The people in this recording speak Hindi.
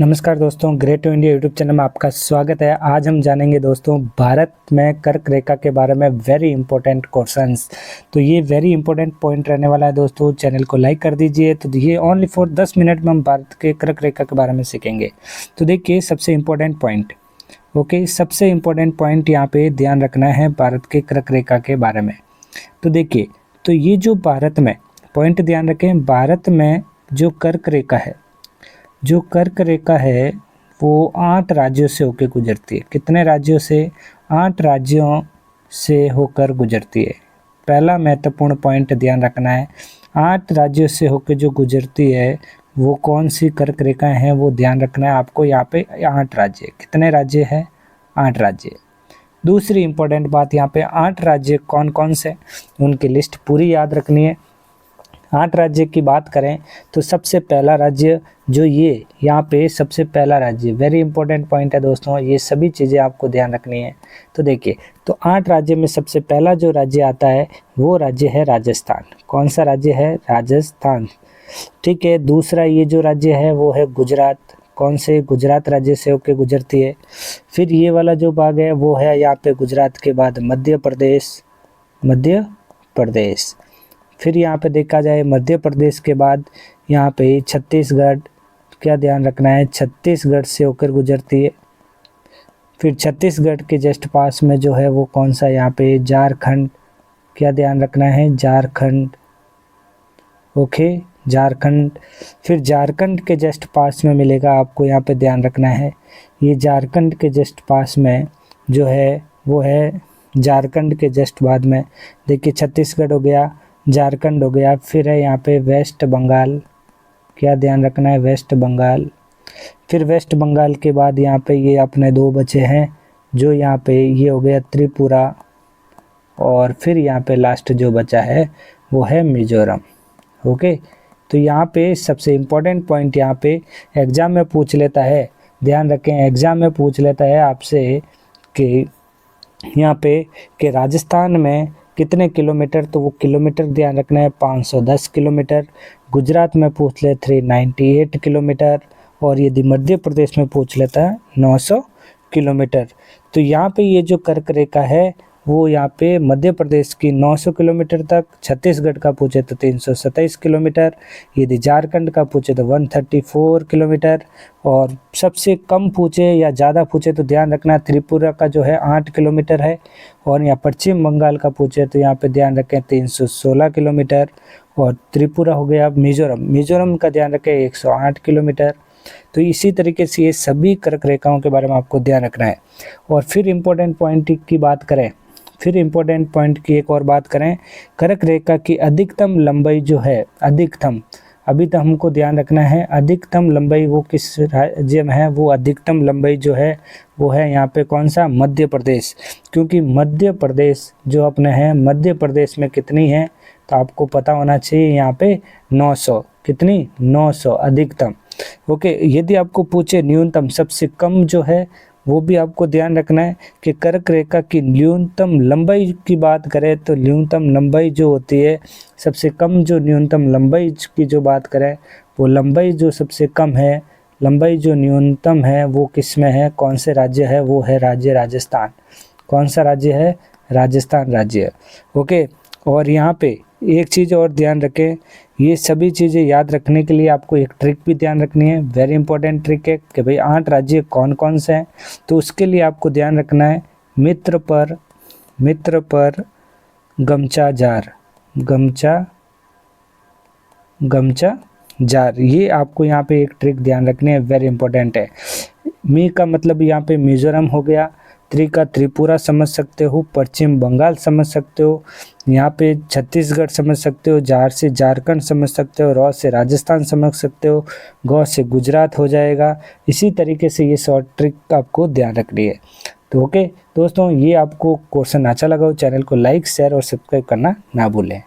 नमस्कार दोस्तों, great to India YouTube channel में आपका स्वागत है। आज हम जानेंगे दोस्तों भारत में कर्क रेखा के बारे में वेरी इंपॉर्टेंट क्वेश्चंस। तो ये वेरी इंपॉर्टेंट पॉइंट रहने वाला है दोस्तों। चैनल को लाइक कर दीजिए। तो ये ओनली फॉर 10 मिनट में हम भारत के कर्क रेखा के बारे में सीखेंगे। तो देखिए सबसे इम्पोर्टेंट पॉइंट, ओके, सबसे इम्पोर्टेंट पॉइंट यहाँ पे ध्यान रखना है भारत के कर्क रेखा के बारे में। तो देखिए, तो ये जो भारत में पॉइंट ध्यान रखें, भारत में जो कर्क रेखा है, जो कर्क रेखा है वो 8 राज्यों से होकर गुजरती है। कितने राज्यों से? 8 राज्यों से होकर गुजरती है। पहला महत्वपूर्ण पॉइंट ध्यान रखना है, 8 राज्यों से होकर जो गुजरती है वो कौन सी कर्क रेखाएं हैं वो ध्यान रखना है आपको। यहाँ पे 8 राज्य, कितने राज्य है? 8 राज्य। दूसरी इंपॉर्टेंट बात, यहाँ पे 8 राज्य कौन कौन से, उनकी लिस्ट पूरी याद रखनी है। 8 राज्य की बात करें तो सबसे पहला राज्य जो ये यहाँ पे सबसे पहला राज्य, वेरी इंपॉर्टेंट पॉइंट है दोस्तों, ये सभी चीज़ें आपको ध्यान रखनी है। तो देखिए, तो 8 राज्य में सबसे पहला जो राज्य आता है वो राज्य है राजस्थान। कौन सा राज्य है? राजस्थान, ठीक है। दूसरा ये जो राज्य है वो है गुजरात। कौन से? गुजरात राज्य से होकर गुजरती है। फिर ये वाला जो भाग है वो है यहाँ पे गुजरात के बाद मध्य प्रदेश, मध्य प्रदेश। फिर यहाँ पे देखा जाए मध्य प्रदेश के बाद यहाँ पे छत्तीसगढ़, क्या ध्यान रखना है, छत्तीसगढ़ से होकर गुजरती है। फिर छत्तीसगढ़ के जस्ट पास में जो है वो कौन सा? यहाँ पे झारखंड, क्या ध्यान रखना है? झारखंड, ओके, झारखंड। फिर झारखंड के जस्ट पास में मिलेगा आपको, यहाँ पे ध्यान रखना है, ये झारखंड के जस्ट पास में जो है वो है, झारखंड के जस्ट बाद में देखिए छत्तीसगढ़ हो गया, झारखंड हो गया। फिर है यहाँ पे वेस्ट बंगाल, क्या ध्यान रखना है? वेस्ट बंगाल। फिर वेस्ट बंगाल के बाद यहाँ पे ये अपने 2 बचे हैं, जो यहाँ पे ये हो गया त्रिपुरा, और फिर यहाँ पे लास्ट जो बचा है वो है मिजोरम। ओके, तो यहाँ पे सबसे इम्पोर्टेंट पॉइंट यहाँ पे एग्ज़ाम में पूछ लेता है, ध्यान रखें, एग्ज़ाम में पूछ लेता है आपसे कि यहाँ पे कि राजस्थान में कितने किलोमीटर, तो वो किलोमीटर ध्यान रखना है 510 किलोमीटर। गुजरात में पूछ ले 398 किलोमीटर, और यदि मध्य प्रदेश में पूछ लेता है 900 किलोमीटर। तो यहाँ पे ये जो कर्क रेखा है वो यहाँ पे मध्य प्रदेश की 900 किलोमीटर तक, छत्तीसगढ़ का पूछे तो 327 किलोमीटर, यदि झारखंड का पूछे तो 134 किलोमीटर, और सबसे कम पूछे या ज़्यादा पूछे तो ध्यान रखना त्रिपुरा का जो है 8 किलोमीटर है, और यहाँ पश्चिम बंगाल का पूछे तो यहाँ पे ध्यान रखें 316 किलोमीटर, और त्रिपुरा हो गया मिजोरम, मिजोरम का ध्यान रखें 108 किलोमीटर। तो इसी तरीके से ये सभी कर्क रेखाओं के बारे में आपको ध्यान रखना है। और फिर इम्पोर्टेंट पॉइंट की बात करें, फिर इम्पोर्टेंट पॉइंट की एक और बात करें, कर्क रेखा की अधिकतम लंबाई जो है, अधिकतम, अभी तो हमको ध्यान रखना है अधिकतम लंबाई वो किस राज्य में है, वो अधिकतम लंबाई जो है वो है यहाँ पे कौन सा? मध्य प्रदेश। क्योंकि मध्य प्रदेश जो अपने हैं, मध्य प्रदेश में कितनी है तो आपको पता होना चाहिए, यहाँ पे 900, कितनी? 900 अधिकतम। ओके, यदि आपको पूछे न्यूनतम, सबसे कम जो है वो भी आपको ध्यान रखना है कि कर्क रेखा की न्यूनतम लंबाई की बात करें तो न्यूनतम लंबाई जो होती है, सबसे कम जो न्यूनतम लंबाई की जो बात करें, वो लंबाई जो सबसे कम है, लंबाई जो न्यूनतम है वो किस में है, कौन से राज्य है? वो है राज्य राजस्थान। कौन सा राज्य है? राजस्थान राज्य। ओके, और यहाँ पे एक चीज़ और ध्यान रखें, ये सभी चीज़ें याद रखने के लिए आपको एक ट्रिक भी ध्यान रखनी है, वेरी इंपॉर्टेंट ट्रिक है कि भाई 8 राज्य कौन कौन से हैं। तो उसके लिए आपको ध्यान रखना है मित्र पर गमचा जार, गमचा जार, ये आपको यहाँ पे एक ट्रिक ध्यान रखनी है, वेरी इंपॉर्टेंट है। मी का मतलब यहाँ पे मिजोरम हो गया, त्रि का त्रिपुरा समझ सकते हो, पश्चिम बंगाल समझ सकते हो, यहाँ पे छत्तीसगढ़ समझ सकते हो, जार से झारखंड समझ सकते हो, रॉ से राजस्थान समझ सकते हो, गौ से गुजरात हो जाएगा। इसी तरीके से ये शॉर्ट ट्रिक आपको ध्यान रखनी है। तो ओके दोस्तों, ये आपको क्वेश्चन अच्छा लगा हो, चैनल को लाइक, शेयर और सब्सक्राइब करना ना भूलें।